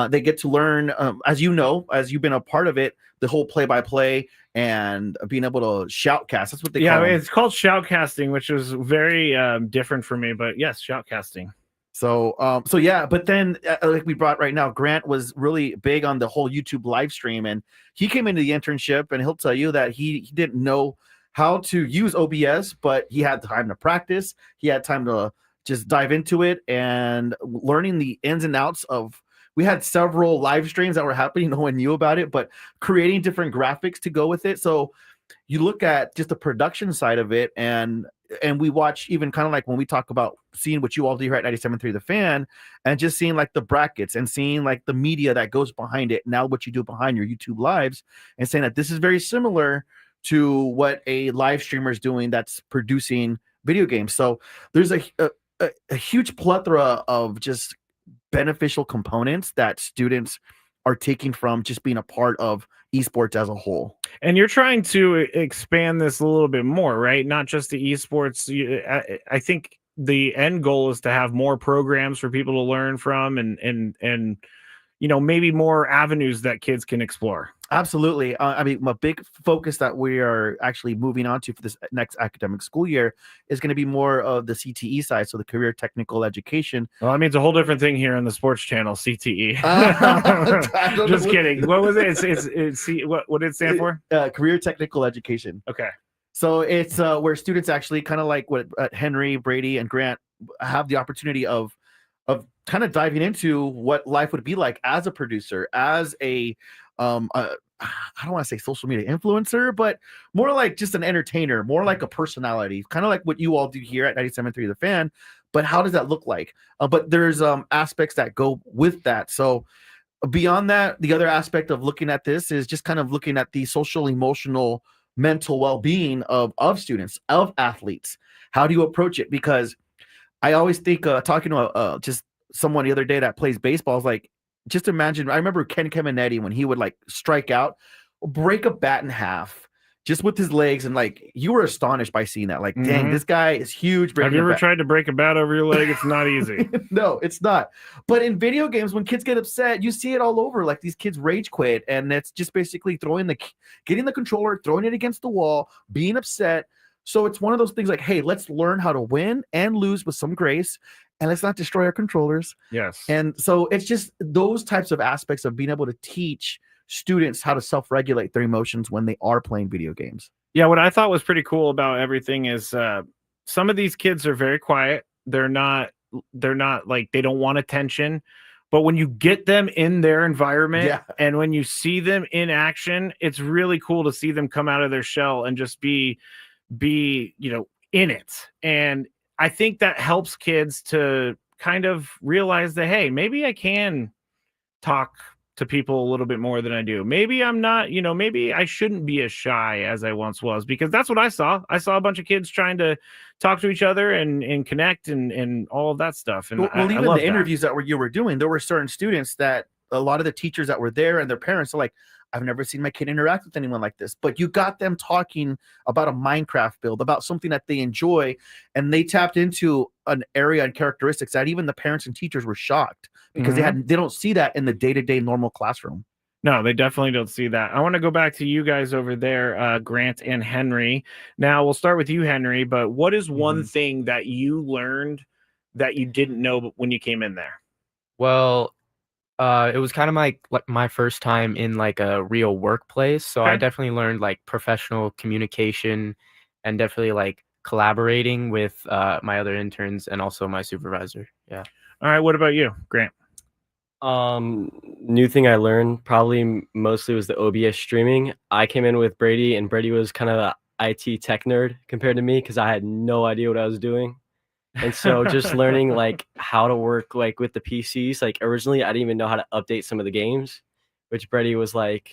They get to learn, as you know, as you've been a part of it, the whole play-by-play and being able to shoutcast. That's what they call it. It's called shoutcasting, which is very different for me. But yes, shoutcasting. So yeah, but then like we brought right now, Grant was really big on the whole YouTube live stream, and he came into the internship, and he'll tell you that he didn't know how to use OBS, but he had time to practice. He had time to just dive into it and learning the ins and outs of. We had several live streams that were happening. No one knew about it, but creating different graphics to go with it. So you look at just the production side of it, and we watch even kind of like when we talk about seeing what you all do here at 97.3 The Fan, and just seeing like the brackets and seeing like the media that goes behind it. Now what you do behind your YouTube lives, and saying that this is very similar to what a live streamer is doing that's producing video games. So there's a huge plethora of just beneficial components that students are taking from just being a part of esports as a whole. And you're trying to expand this a little bit more, right? Not just the esports. I think the end goal is to have more programs for people to learn from, and maybe more avenues that kids can explore. Absolutely. I mean, a big focus that we are actually moving on to for this next academic school year is going to be more of the CTE side, so the career technical education. Well, that means a whole different thing here on the sports channel, CTE. Just kidding. What was it? What did it stand for? Career technical education. Okay. So it's where students actually kind of like what Henry, Brady, and Grant have the opportunity of kind of diving into what life would be like as a producer, as a I don't want to say social media influencer, but more like just an entertainer, more like a personality, kind of like what you all do here at 97.3 The Fan. But how does that look like? But there's aspects that go with that. So beyond that, the other aspect of looking at this is just kind of looking at the social, emotional, mental well-being of students, of athletes. How do you approach it? Because I always think talking to just someone the other day that plays baseball is like, just imagine, I remember Ken Caminiti when he would like strike out, break a bat in half just with his legs, and like you were astonished by seeing that. Like, dang, this guy is huge. Have you ever tried to break a bat over your leg? It's not easy. No, it's not. But in video games, when kids get upset, you see it all over. Like these kids rage quit, and it's just basically getting the controller, throwing it against the wall, being upset. So it's one of those things like, hey, let's learn how to win and lose with some grace, and let's not destroy our controllers. Yes. And so it's just those types of aspects of being able to teach students how to self-regulate their emotions when they are playing video games. Yeah, what I thought was pretty cool about everything is some of these kids are very quiet. They're not like, they don't want attention. But when you get them in their environment and when you see them in action, it's really cool to see them come out of their shell and just be in it. And I think that helps kids to kind of realize that, hey, maybe I can talk to people a little bit more than I do. Maybe I'm not, maybe I shouldn't be as shy as I once was, because that's what I saw. I saw a bunch of kids trying to talk to each other and connect and all of that stuff. And Well, I even love the interviews that you were doing, there were certain students that a lot of the teachers that were there and their parents are like, I've never seen my kid interact with anyone like this. But you got them talking about a Minecraft build, about something that they enjoy, and they tapped into an area and characteristics that even the parents and teachers were shocked because they don't see that in the day-to-day normal classroom. No, they definitely don't see that. I want to go back to you guys over there, Grant and Henry. Now we'll start with you, Henry. But what is one thing that you learned that you didn't know when you came in there? Well, it was kind of like my first time in like a real workplace, so I definitely learned like professional communication and definitely like collaborating with my other interns and also my supervisor. Yeah. All right. What about you, Grant? New thing I learned probably mostly was the OBS streaming. I came in with Brady, and Brady was kind of a IT tech nerd compared to me because I had no idea what I was doing. And so just learning like how to work like with the PCs. Like originally I didn't even know how to update some of the games, which Brady was like,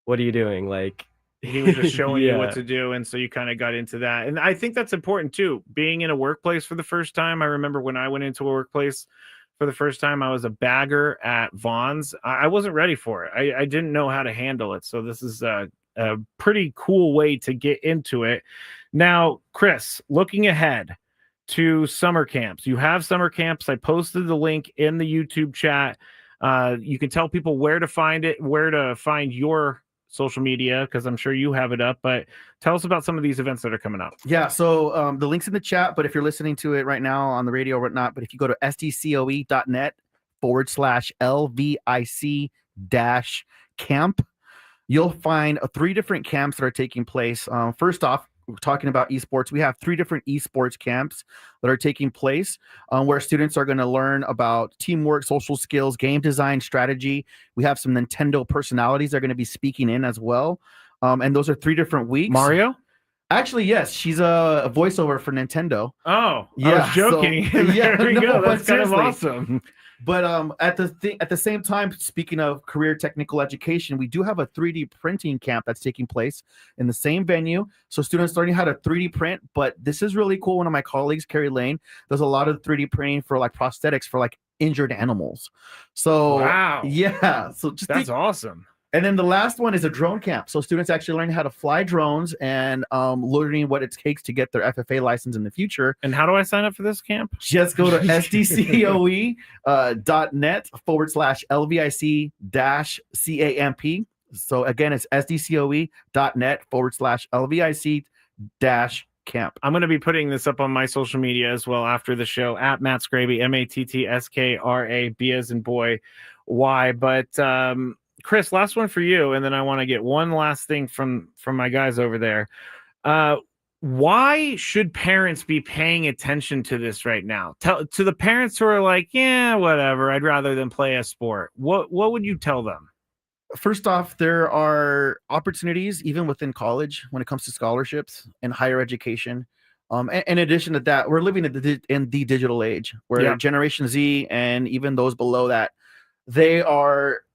what are you doing? Like he was just showing you what to do. And so you kind of got into that. And I think that's important too. Being in a workplace for the first time. I remember when I went into a workplace for the first time, I was a bagger at Vaughn's. I wasn't ready for it. I didn't know how to handle it. So this is a pretty cool way to get into it. Now, Chris, looking ahead to summer camps. You have summer camps. I posted the link in the YouTube chat. You can tell people where to find it, where to find your social media, because I'm sure you have it up. But tell us about some of these events that are coming up. Yeah, so the link's in the chat, but if you're listening to it right now on the radio or whatnot, but if you go to sdcoe.net/LVIC-camp, you'll find 3 different camps that are taking place. First off, we're talking about esports. We have 3 different esports camps that are taking place where students are going to learn about teamwork, social skills, game design, strategy. We have some Nintendo personalities that are going to be speaking in as well. And those are 3 different weeks. Mario? Actually, yes, she's a voiceover for Nintendo. Oh, yeah, I was joking. So, yeah, there we go. That's kind of seriously. awesome. But at the same time, speaking of career technical education, we do have a 3D printing camp that's taking place in the same venue. So students learning how to 3D print. But this is really cool. One of my colleagues, Carrie Lane, does a lot of 3D printing for like prosthetics for like injured animals. So wow, yeah, so that's awesome. And then the last one is a drone camp. So students actually learning how to fly drones and learning what it takes to get their FFA license in the future. And how do I sign up for this camp? Just go to sdcoe.net/LVIC-CAMP. So again, it's sdcoe.net/LVIC-camp. I'm going to be putting this up on my social media as well after the show at Matt Skraby, MATTSKRAB as in boy, Y. But Chris, last one for you, and then I want to get one last thing from my guys over there. Why should parents be paying attention to this right now? To the parents who are like, yeah, whatever, I'd rather than play a sport. What would you tell them? First off, there are opportunities even within college when it comes to scholarships and higher education. In addition to that, we're living in the digital age where Generation Z and even those below that,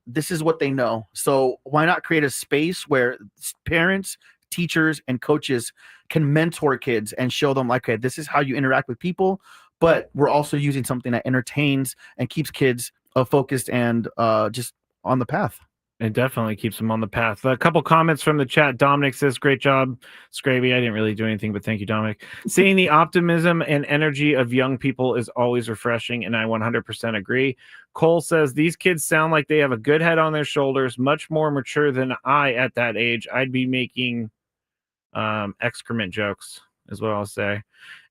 this is what they know. So why not create a space where parents, teachers, and coaches can mentor kids and show them like, okay, this is how you interact with people, but we're also using something that entertains and keeps kids focused and just on the path. It definitely keeps them on the path. A couple comments from the chat. Dominic says, great job, Skraby. I didn't really do anything, but thank you, Dominic. Seeing the optimism and energy of young people is always refreshing, and I 100% agree. Cole says, these kids sound like they have a good head on their shoulders, much more mature than I at that age. I'd be making excrement jokes, is what I'll say.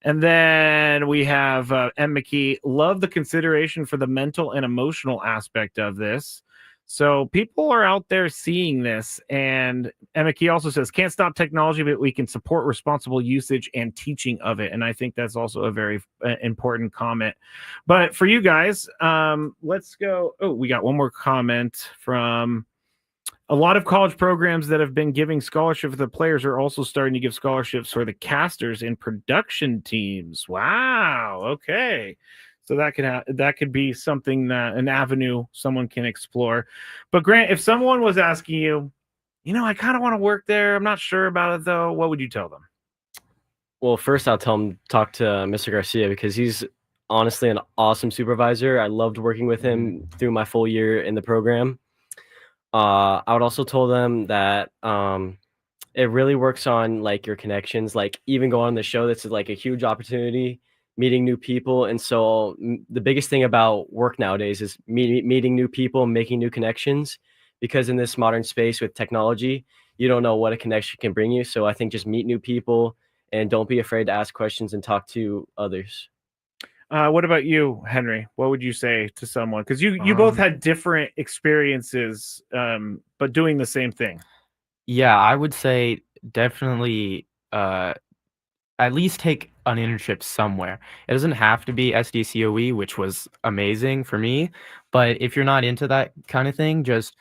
And then we have M. McKee. Love the consideration for the mental and emotional aspect of this. So people are out there seeing this, and Emeki also says, can't stop technology, but we can support responsible usage and teaching of it. And I think that's also a very important comment. But for you guys, let's go. Oh, we got one more comment from a lot of college programs that have been giving scholarships for the players are also starting to give scholarships for the casters and production teams. Wow. Okay. So that could be something that an avenue someone can explore. But Grant, if someone was asking you, I kind of want to work there, I'm not sure about it though, what would you tell them? Well, first I'll tell him talk to Mr. Garcia because he's honestly an awesome supervisor. I loved working with him through my full year in the program. I would also tell them that it really works on like your connections, like even going on the show. This is like a huge opportunity, meeting new people. And so the biggest thing about work nowadays is meeting new people, making new connections, because in this modern space with technology, you don't know what a connection can bring you. So I think just meet new people and don't be afraid to ask questions and talk to others. What about you, Henry? What would you say to someone? Because you both had different experiences, but doing the same thing. Yeah, I would say definitely at least take an internship somewhere. It doesn't have to be SDCOE, which was amazing for me, but if you're not into that kind of thing, just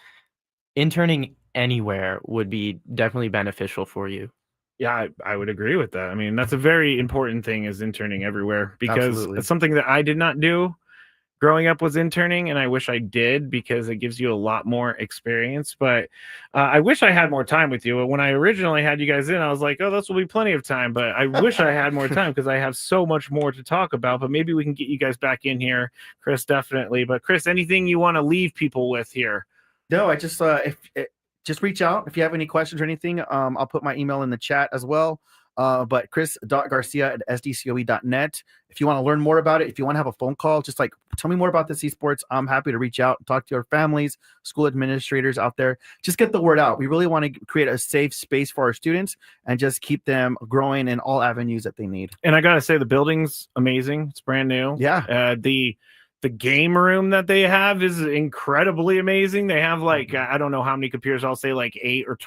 interning anywhere would be definitely beneficial for you. Yeah, I would agree with that. I mean, that's a very important thing, is interning everywhere, because Absolutely. it's something that I did not do growing up, was interning, and I wish I did, because it gives you a lot more experience. But I wish I had more time with you. When I originally had you guys in, I was like, oh, this will be plenty of time. But I wish I had more time, because I have so much more to talk about. But maybe we can get you guys back in here, Chris, definitely. But Chris, anything you want to leave people with here? No, I just just reach out if you have any questions or anything. I'll put my email in the chat as well. But chris.garcia@sdcoe.net. If you want to learn more about it, if you want to have a phone call, just like tell me more about this esports, I'm happy to reach out, talk to your families, school administrators out there. Just get the word out. We really want to create a safe space for our students and just keep them growing in all avenues that they need. And I gotta say, the building's amazing. It's brand new. Yeah. The game room that they have is incredibly amazing. They have like I don't know how many computers. I'll say like 8 or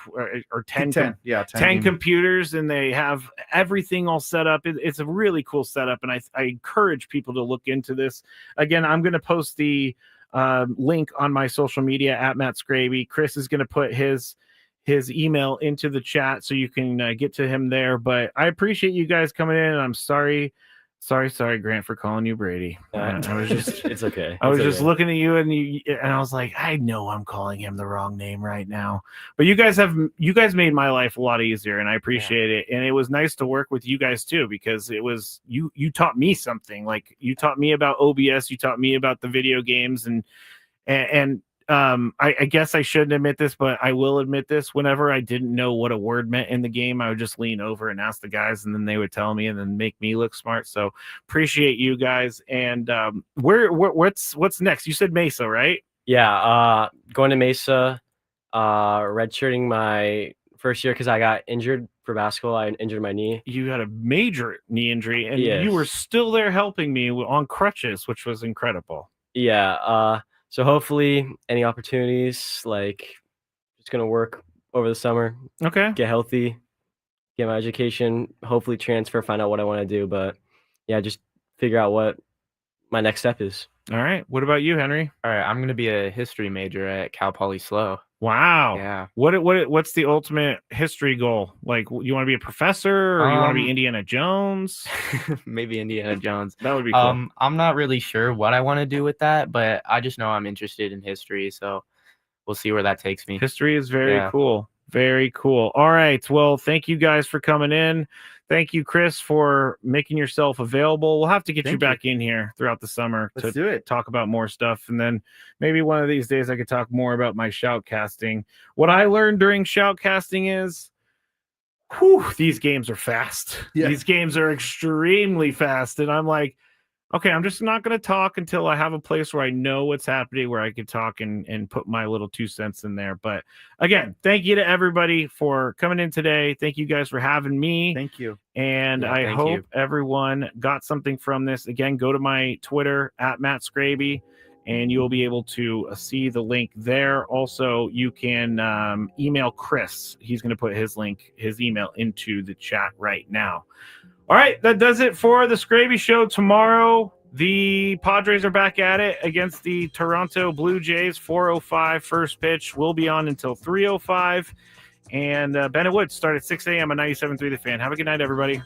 10. 10 computers, and they have everything all set up. It's a really cool setup, and I encourage people to look into this. Again, I'm going to post the link on my social media at Matt Skraby. Chris is going to put his email into the chat so you can get to him there. But I appreciate you guys coming in, and I'm sorry, Grant, for calling you Brady. I was just It's okay. I was It's just okay. looking at you, and I was like, I know I'm calling him the wrong name right now. But you guys made my life a lot easier, and I appreciate it. And it was nice to work with you guys too, because it was you taught me something. Like, you taught me about OBS, you taught me about the video games, and I guess I shouldn't admit this, but I will admit this. Whenever I didn't know what a word meant in the game, I would just lean over and ask the guys, and then they would tell me and then make me look smart. So appreciate you guys. And what's next? You said Mesa, right? Yeah, going to Mesa, redshirting my first year because I got injured for basketball. I injured my knee. You had a major knee injury, and Yes. you were still there helping me on crutches, which was incredible. Yeah, so hopefully any opportunities, like just gonna work over the summer, Okay. get healthy, get my education, hopefully transfer, find out what I want to do. But yeah, just figure out what my next step is. All right. What about you, Henry? All right, I'm going to be a history major at Cal Poly SLO. Wow. Yeah. What's the ultimate history goal? Like, you want to be a professor, or you want to be Indiana Jones? Maybe Indiana Jones. That would be cool. I'm not really sure what I want to do with that, but I just know I'm interested in history, so we'll see where that takes me. History is very cool. Very cool. All right. Well, thank you guys for coming in. Thank you, Chris, for making yourself available. We'll have to get you back in here throughout the summer to talk about more stuff. And then maybe one of these days I could talk more about my shoutcasting. What I learned during shoutcasting is, these games are fast. Yeah. These games are extremely fast. And I'm like, okay, I'm just not going to talk until I have a place where I know what's happening, where I can talk and put my little 2 cents in there. But again, thank you to everybody for coming in today. Thank you guys for having me. Thank you. And I hope everyone got something from this. Again, go to my Twitter at Matt Skraby, and you'll be able to see the link there. Also, you can email Chris. He's going to put his email into the chat right now. All right, that does it for the Skraby Show. Tomorrow, the Padres are back at it against the Toronto Blue Jays. 4:05 first pitch. We'll be on until 3:05. And Bennett Woods start at 6 a.m. on 97.3 The Fan. Have a good night, everybody.